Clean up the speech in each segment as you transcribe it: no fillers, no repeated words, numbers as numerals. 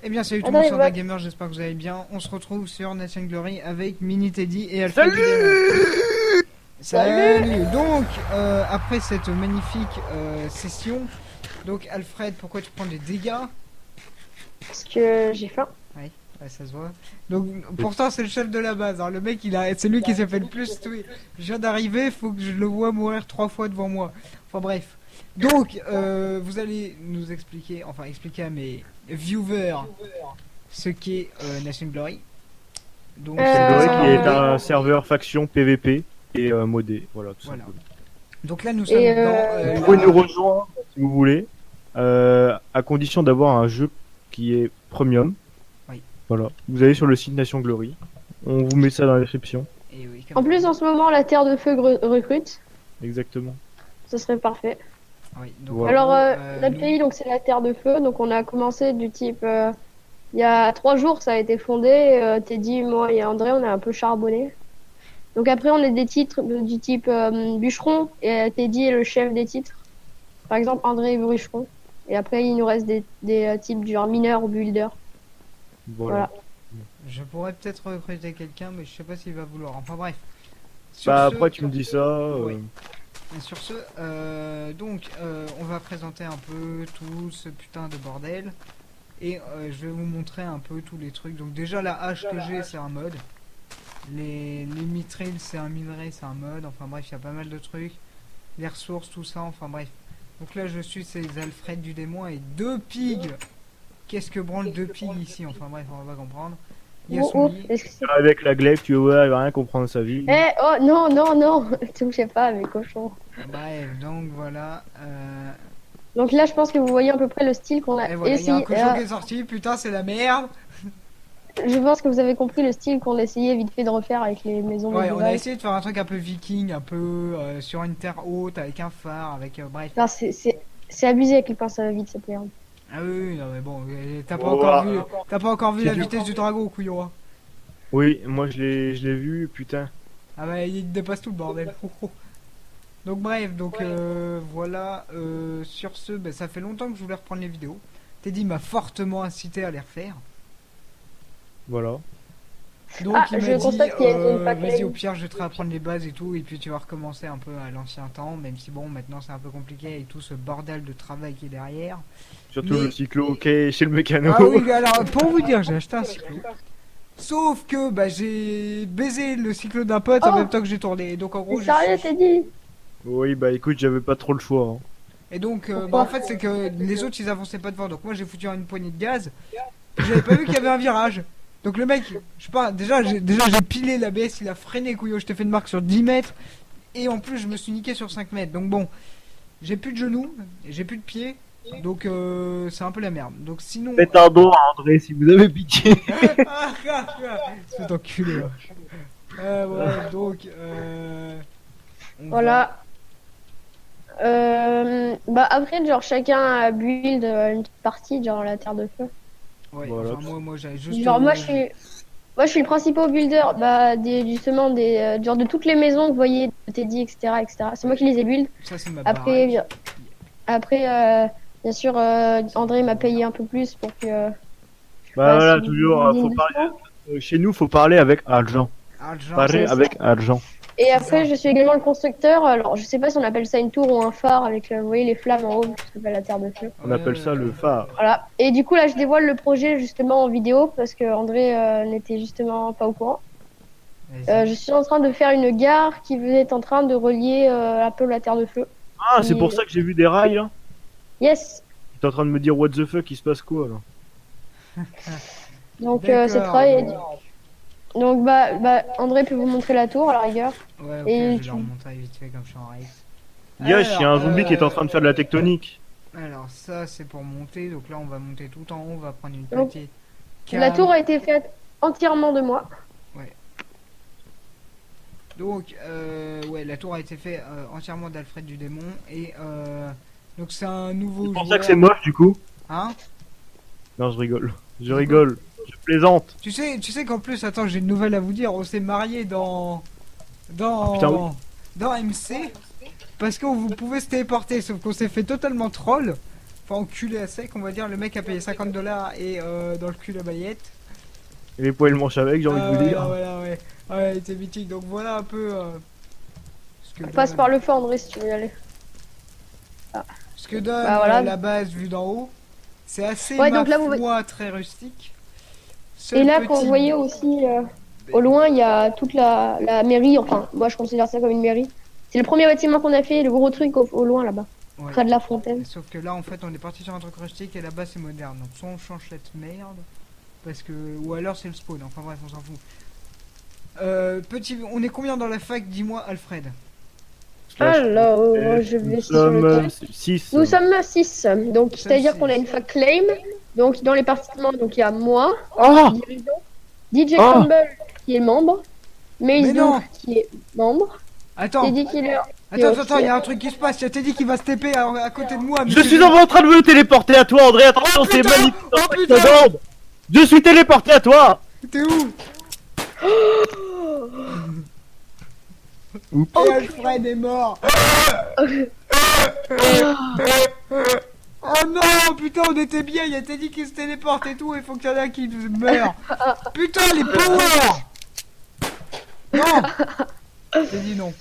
Eh bien salut tout le Attends, monde il sur va... Gamer, j'espère que vous allez bien. On se retrouve sur Nation Glory avec Mini Teddy et Alfred Vidéo. Salut. Salut. Donc après cette magnifique session, donc Alfred, pourquoi tu prends des dégâts? Parce que j'ai faim. Ouais, ouais, ça se voit. Donc pourtant c'est le chef de la base, hein. Le mec c'est lui qui s'est fait le plus tuer. Je viens d'arriver, faut que je le vois mourir 3 fois devant moi. Enfin bref. Donc vous allez nous expliquer, enfin expliquer à mes viewers ce qu'est Nation Glory. Donc C'est c'est un vrai Glory qui serveur est modé. un serveur faction PVP et modé, voilà tout Voilà. simplement. Donc là nous sommes Et dans Vous pouvez nous rejoindre si vous voulez, à condition d'avoir un jeu qui est premium. Oui. Voilà. Vous allez sur le site Nation Glory. On vous met ça dans la description. Et oui, en plus, en ce moment, la Terre de Feu recrute. Exactement. Ce serait parfait. oui, donc, Voilà. Alors, notre nous- pays, donc c'est la Terre de Feu. Donc, on a commencé du type. Il y a 3 jours, ça a été fondé. Teddy, moi et André, on a un peu charbonné. Donc, après, on est des titres du type bûcheron. Et Teddy est le chef des titres. Par exemple, André est bûcheron. Et après, il nous reste des types du genre mineur ou builder. Voilà. je pourrais peut-être recruter quelqu'un, mais je sais pas s'il va vouloir. Enfin bref. Bah ce- après tu me dis ça. Oui. Et sur ce, on va présenter un peu tout ce putain de bordel. Et je vais vous montrer un peu tous les trucs. Donc déjà la hache que j'ai, c'est un mode. Les mitrails, c'est un minerai, c'est un mode. Enfin bref, il y a pas mal de trucs. Les ressources, tout ça, enfin bref. Donc là je suis ces Alfred du démon et 2 pigs. Qu'est-ce que branle 2 pigs ici? Enfin bref, on va comprendre. Il y a son lit. Est-ce que c'est... Avec la glaive, tu vas voir, il va rien comprendre de sa vie. Eh, oh, non, non, non. Touchez pas à mes cochons. Bref, donc voilà. Donc là, je pense que vous voyez à peu près le style qu'on a Et voilà, il y a un essayé. cochon qui est sorti. Putain, c'est la merde. Je pense que vous avez compris le style qu'on essayait vite fait de refaire avec les maisons Ouais, on a médiévales. essayé de faire un truc un peu viking, un peu sur une terre haute, avec un phare, avec bref. Enfin, c'est abusé à quel point ça va vite cette merde. Ah oui, oui, non mais bon, t'as pas encore vu C'est la dur. vitesse du dragon, couillon. Hein. Oui, moi je l'ai vu, putain. Ah bah il dépasse tout le bordel. Donc bref, donc voilà. Sur ce, bah, ça fait longtemps que je voulais reprendre les vidéos. Teddy m'a fortement incité à les refaire. Voilà. Donc Ah, il je m'a dit, constate qu'il y a une zone pas vas-y claire. au pire je te apprendre les bases et tout, et puis tu vas recommencer un peu à l'ancien temps, même si bon maintenant c'est un peu compliqué avec tout ce bordel de travail qui est derrière. Surtout Mais- le cyclo qui est chez le mécano. Ah oui, alors pour vous dire, j'ai acheté un cyclo. Sauf que bah, j'ai baisé le cyclo d'un pote en Oh même temps que j'ai tourné. Donc en gros, C'est sérieux, suis... t'es dit? Oui, bah écoute, j'avais pas trop le choix. Hein. Et donc, bah, Pourquoi en fait, c'est que les autres ils avançaient pas devant. Donc moi j'ai foutu une poignée de gaz. J'avais pas vu qu'il y avait un virage. Donc le mec, je sais pas, déjà j'ai pilé l'ABS, il a freiné, couillot. Je t'ai fait une marque sur 10 mètres. Et en plus, je me suis niqué sur 5 mètres. Donc bon, j'ai plus de genoux, j'ai plus de pieds. Donc c'est un peu la merde. Donc sinon. Faites un don à André si vous avez pitié. C'est enculé. Ouais, donc. On Voilà. Bah après, genre chacun a build une petite partie, genre la Terre de Feu. va- Ouais, Voilà. enfin, moi j'avais juste. Genre moi je suis le principal builder, bah justement genre de toutes les maisons que vous voyez, Teddy, etc., etc. C'est moi qui les ai build. Ça, c'est ma Après, baraque. bien sûr, André m'a payé un peu plus pour que. Bah voilà, si vous toujours, voulez faut une parler. leçon. Chez nous, faut parler avec argent. Argent. Parler c'est avec argent. Et après, je suis également le constructeur. Alors, je sais pas si on appelle ça une tour ou un phare avec, vous voyez, les flammes en haut, ça s'appelle la Terre de Feu. On appelle ça le phare. Voilà. Et du coup, là, je dévoile le projet justement en vidéo parce que André n'était justement pas au courant. Vas-y. Je suis en train de faire une gare qui est en train de relier un peu la Terre de Feu. Ah, c'est pour ça que j'ai vu des rails là. Yes. T'es en train de me dire what the fuck, il se passe quoi là? Donc, D'accord, c'est très. donc. Donc, André peut vous montrer la tour à la rigueur. Ouais, ok, Et je vais tu- leur montrer vite fait comme je suis en race. Yosh, il y a un Alors, zombie qui est en train de faire de la tectonique. Alors, ça, c'est pour monter. Donc là, on va monter tout en haut. On va prendre une Donc, petite. La tour a été faite entièrement de moi. Donc, ouais, la tour a été faite entièrement d'Alfred du démon. Et donc, c'est un nouveau. C'est pour ça joueur. que c'est moche du coup. Hein? Non, je rigole. Je rigole. Je plaisante. Tu sais qu'en plus, attends, j'ai une nouvelle à vous dire. On s'est marié dans Ah, putain, oui. dans MC parce que vous pouvez se téléporter. Sauf qu'on s'est fait totalement troll enfin enculé à sec, on va dire. Le mec a payé 50 $ et dans le cul la baguette. Et les poils manches avec, j'ai envie de vous ouais, dire. voilà, ouais. Ouais, il était mythique. Donc voilà un peu ce que Passe donne, par le feu, André, si tu veux y aller. ce que donne Bah, voilà. la base vue d'en haut. C'est assez, Ouais, ma donc là, vous foi, très rustique. Et Seul là, quand petit- vous voyez aussi, au loin, il y a toute la mairie. Enfin, moi, je considère ça comme une mairie. C'est le premier bâtiment qu'on a fait, le gros truc au loin, là-bas. Ouais. Près de la fontaine. Sauf que là, en fait, on est parti sur un truc rustique et là-bas, c'est moderne. Donc, soit on change cette merde, parce que... Ou alors, c'est le spawn. Enfin, bref, on s'en fout. On est combien dans la fac? Dis-moi, Alfred. Alors, Et je vais nous sur le sommes truc. 6. Nous sommes 6. Donc, Nous c'est-à-dire sommes qu'on a six. une fac claim. Donc, dans les participants, donc il y a moi, Oh dirigeant, DJ Oh Crumble, qui est membre, Mais Maze non Doof, qui est membre, Attends, Teddy Killer. attends, il y a un truc qui se passe. Il y a Teddy qui va se TP à côté de moi. mais Je c'est suis bon. en train de me téléporter à toi, André. Attention, c'est putain magnifique. Oh, dans putain 5 secondes. Je suis téléporté à toi. T'es où? Oups. Et Alfred est mort. Oh non, putain, on était bien. Il y a Teddy qui se téléporte et tout. Il faut qu'il y en a un qui meurt. Putain, les powers. Non. Teddy, non.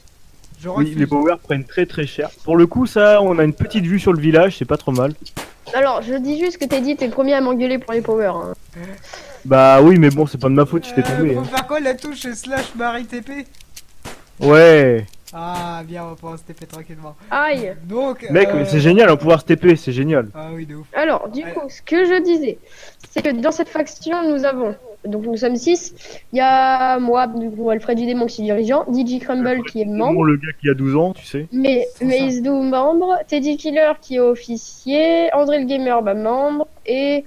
Je Oui, refuse. les powers prennent très très cher. Pour le coup, ça, on a une petite vue sur le village, c'est pas trop mal. Alors, je dis juste que Teddy, t'es le premier à m'engueuler pour les powers. Hein. Bah oui, mais bon, c'est pas de ma faute, je t'ai tombé. Faut Hein. faire quoi la touche slash Marie TP? Ouais. Ah, bien, on va pouvoir se TP tranquillement. Aïe. Donc, Mec, mais c'est génial, on va pouvoir se TP, c'est génial. Ah oui, de ouf. Alors, du coup, ce que je disais, c'est que dans cette faction, nous avons, donc nous sommes 6. Il y a moi, du coup, Alfred du Démon qui est dirigeant, DJ Crumble qui est Bon, membre, le gars qui a 12 ans, tu sais. mais C'est ça. Maze Doom membre, Teddy Killer qui est officier, André le Gamer bah, membre, et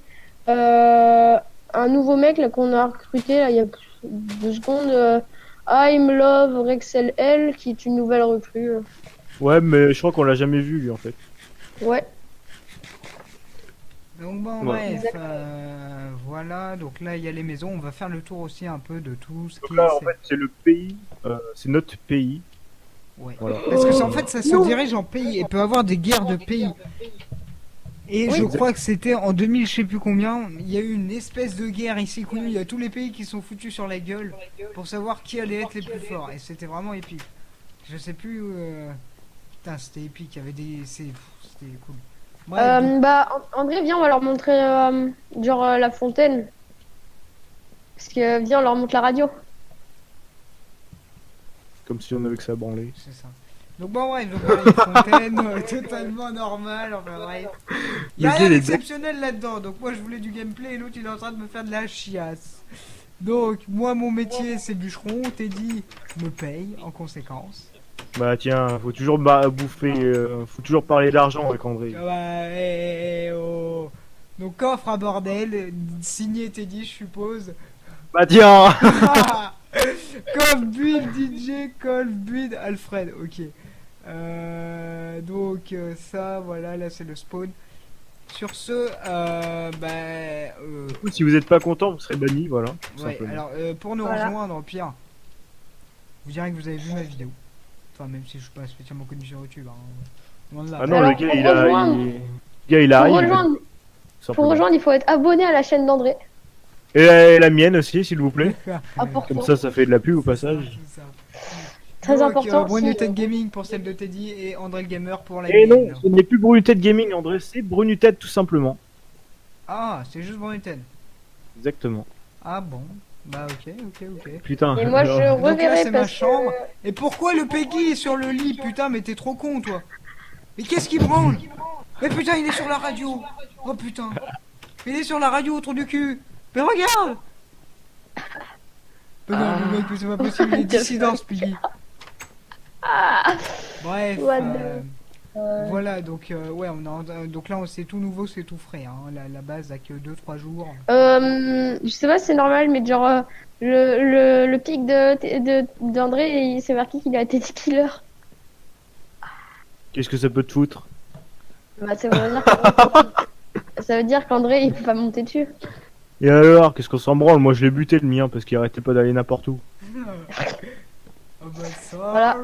un nouveau mec là qu'on a recruté là, il y a 2 secondes, I'm Love Rexel L qui est une nouvelle recrue. Ouais, mais je crois qu'on l'a jamais vu, lui, en fait. Ouais. Donc bon, Ouais. bref, voilà, donc là il y a les maisons, on va faire le tour aussi un peu de tout ce qui Donc là, en est... fait, c'est le pays, c'est notre pays. Ouais. Voilà. Parce que en fait ça se Non. dirige en pays et peut avoir des guerres de pays. Et Oui. je crois que c'était en 2000 je sais plus combien, il y a eu une espèce de guerre ici connue, il y a tous les pays qui sont foutus sur la gueule pour savoir qui allait être les plus forts et c'était vraiment épique. Je sais plus... Putain c'était épique, il y avait des... C'était cool. Bref, donc- Bah, André, viens, on va leur montrer la fontaine. Parce que viens, on leur montre la radio. Comme si on avait que ça à branler. C'est ça. Donc bon bref, donc voilà, les fontaines, totalement normal, enfin bref. Il y a Le rien gars, il est d'exceptionnel là-dedans, donc moi je voulais du gameplay et l'autre il est en train de me faire de la chiasse. Donc moi mon métier c'est bûcheron, Teddy me paye en conséquence. Bah tiens, faut toujours bouffer, faut toujours parler d'argent avec André. Ah bah, oh. Donc coffre à bordel, signé Teddy je suppose. Bah tiens. Call Build DJ, Call Build Alfred, ok. Donc ça, voilà, là c'est le spawn. Sur ce, Du coup, si vous êtes pas content, vous serez banni, voilà. Tout ouais, simplement. alors pour nous Voilà. rejoindre, au pire, vous direz que vous avez vu ma vidéo. Enfin, même si je suis pas spécialement connu sur YouTube. Hein. Loin de là. Ah non, Alors, le gars, pour il a, rejoindre- il... le gars, il Pour arrive. rejoindre, simplement. il faut être abonné à la chaîne d'André. Et la mienne aussi, s'il vous plaît. Important. Comme ça fait de la pub au passage. C'est ça. Très Donc, important. Brunutet Gaming pour celle de Teddy et André le Gamer pour la Et non, mienne. ce n'est plus Brunutet Gaming, André, c'est Brunutet tout simplement. Ah, c'est juste Brunutet. Exactement. Ah bon. Bah ok. Putain. Et moi, je alors, Donc là, reverrai c'est ma parce chambre. que... Et pourquoi le Peggy est sur le lit? Putain, mais t'es trop con, toi. Mais qu'est-ce qu'il branle? Mais putain, il est sur la radio. Oh putain. Il est sur la radio autour du cul. Mais regarde. Mais non, le mec, mais c'est pas possible. Il est dissident, ce Peggy. Bref. What Voilà, donc ouais, donc là, c'est tout nouveau, c'est tout frais. Hein. La base a que 2-3 jours. Je sais pas si c'est normal, mais genre, le pic d'André, il s'est marqué qu'il a été killer. Qu'est-ce que ça peut te foutre? Bah, ça veut dire qu'André, il peut pas monter dessus. Et alors, qu'est-ce qu'on s'en branle? Moi, je l'ai buté le mien parce qu'il arrêtait pas d'aller n'importe où. Oh bah, sorry. Voilà.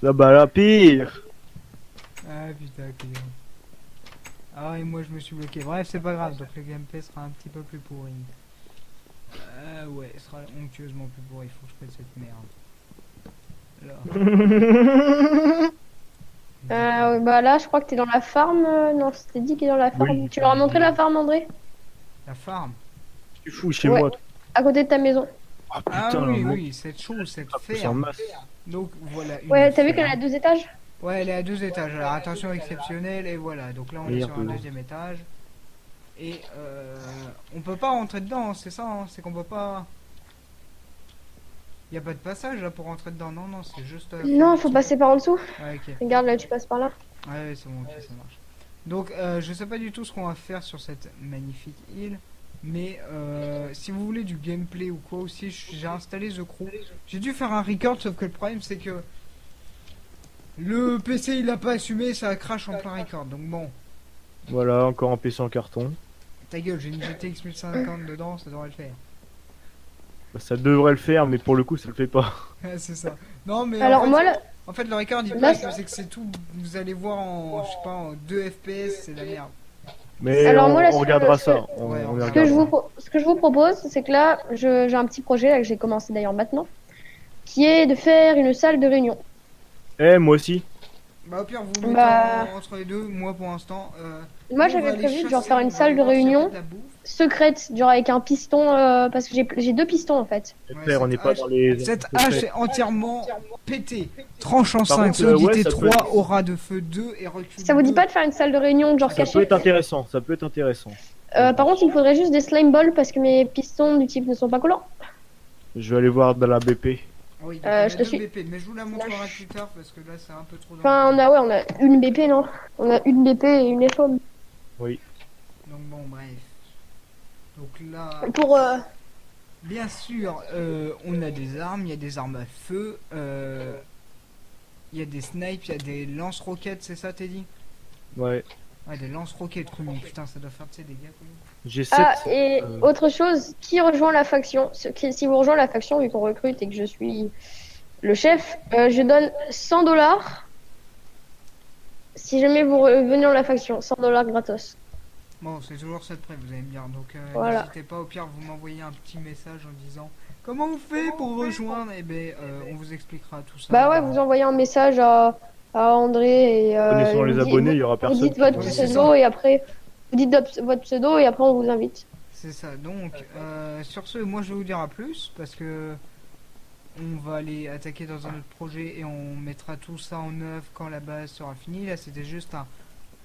Ah bah là, pire. Ah putain, client. Ah et moi je me suis bloqué. Bref, c'est pas grave, donc le gameplay sera un petit peu plus pourri. Ouais, il sera onctueusement plus pourri, il faut que je pète cette merde. Là. Bah là, je crois que t'es dans la farm. Non, c'était dit qu'il est dans la farm. Oui. Tu leur as montré la farm, André? La farm. Tu fous chez Ouais. moi. À côté de ta maison. Ah Ah putain, oui, mon- oui, cette chose, cette Ah, plus en ferme. masse. Donc voilà une Ouais, t'as vu qu'elle ferme. a 2 étages? Ouais, elle est à 2 étages. Alors attention exceptionnelle et voilà. Donc là on est sur un Merde. deuxième étage. Et on peut pas rentrer dedans, c'est ça, hein, c'est qu'on peut pas. Y a pas de passage là pour rentrer dedans, non, non, c'est juste. Non, faut passer par en dessous. Ouais, ok. Regarde, là, tu passes par là. Ouais, c'est bon, ok, ça marche. Donc, je sais pas du tout ce qu'on va faire sur cette magnifique île, mais si vous voulez du gameplay ou quoi aussi, j'ai installé The Crew. J'ai dû faire un record, sauf que le problème c'est que le PC il a pas assumé, ça a crash en plein record. Donc bon, Voilà, encore un PC en carton. ta gueule, j'ai une GTX 1050 dedans, ça devrait le faire. Bah, ça devrait le faire, mais pour le coup, ça le fait pas. Ouais, c'est ça. Non, mais Alors, moi, là, en fait, le record il Là, passe, c'est que c'est tout. Vous allez voir en, je sais pas, en 2 FPS, c'est la merde. Mais Alors, on, moi, là, on regardera ce que- ça. Ouais, On ce les ce que je regardera. ce que je vous propose, c'est que là, j'ai un petit projet là, que j'ai commencé d'ailleurs maintenant, qui est de faire une salle de réunion. Eh, moi aussi. Bah, au pire, vous mettez Bah- entre les deux. Moi, pour l'instant. Moi, on j'avais va aller prévu de genre chasser, faire on une va salle aller de voir s'il y a réunion pas de la bouffe. secrète, genre avec un piston, parce que j'ai 2 pistons en fait. Ouais, Frère, on cette n'est pas hache- dans les. Cette secrets. hache est entièrement pétée. Tranche en Par 5, contre, solidité ouais, ça peut 3, être- aura de feu 2 et recul Ça vous dit 2. pas de faire une salle de réunion genre Ça peut cachée? être intéressant. Ça peut être intéressant. Par contre, il me faudrait juste des slime balls parce que mes pistons du type ne sont pas collants. Je vais aller voir dans la BP. Oui, donc on a je te 2 suis. BP, mais je vous la montrerai plus tard parce que là c'est un peu trop Enfin, dangereux. on a une BP, non? On a une BP et une FOM. Oui. Donc bon, bref. Donc là, Pour, bien sûr, on a des armes, il y a des armes à feu, il y a des snipes, il y a des lance-roquettes, c'est ça, Teddy? Ouais. Ouais, des lance-roquettes, Rumi. Putain, ça doit faire, tu sais, des gars, quoi. J'ai 7. Ah, et autre chose, qui rejoint la faction? Si vous rejoignez la faction, vu qu'on recrute et que je suis le chef, je donne 100 dollars. Si jamais vous venez dans la faction, 100 dollars gratos. Bon, c'est toujours ça de près, vous allez me dire. Donc, Voilà. n'hésitez pas, au pire, vous m'envoyez un petit message en disant comment on fait pour rejoindre. Et ben, on vous expliquera tout ça. Bah ouais, vous envoyez un message à André et Connaissant les vous dites- abonnés, il y aura vous personne. dites votre Ouais, c'est pseudo et après vous dites votre pseudo et après on vous invite. C'est ça. Donc, sur ce, moi, je vais vous dire à plus parce que on va aller attaquer dans un autre projet et on mettra tout ça en œuvre quand la base sera finie. Là, c'était juste un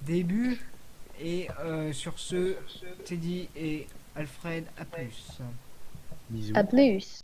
début. Et sur ce, Teddy et Alfred, à plus. Bisous. À plus.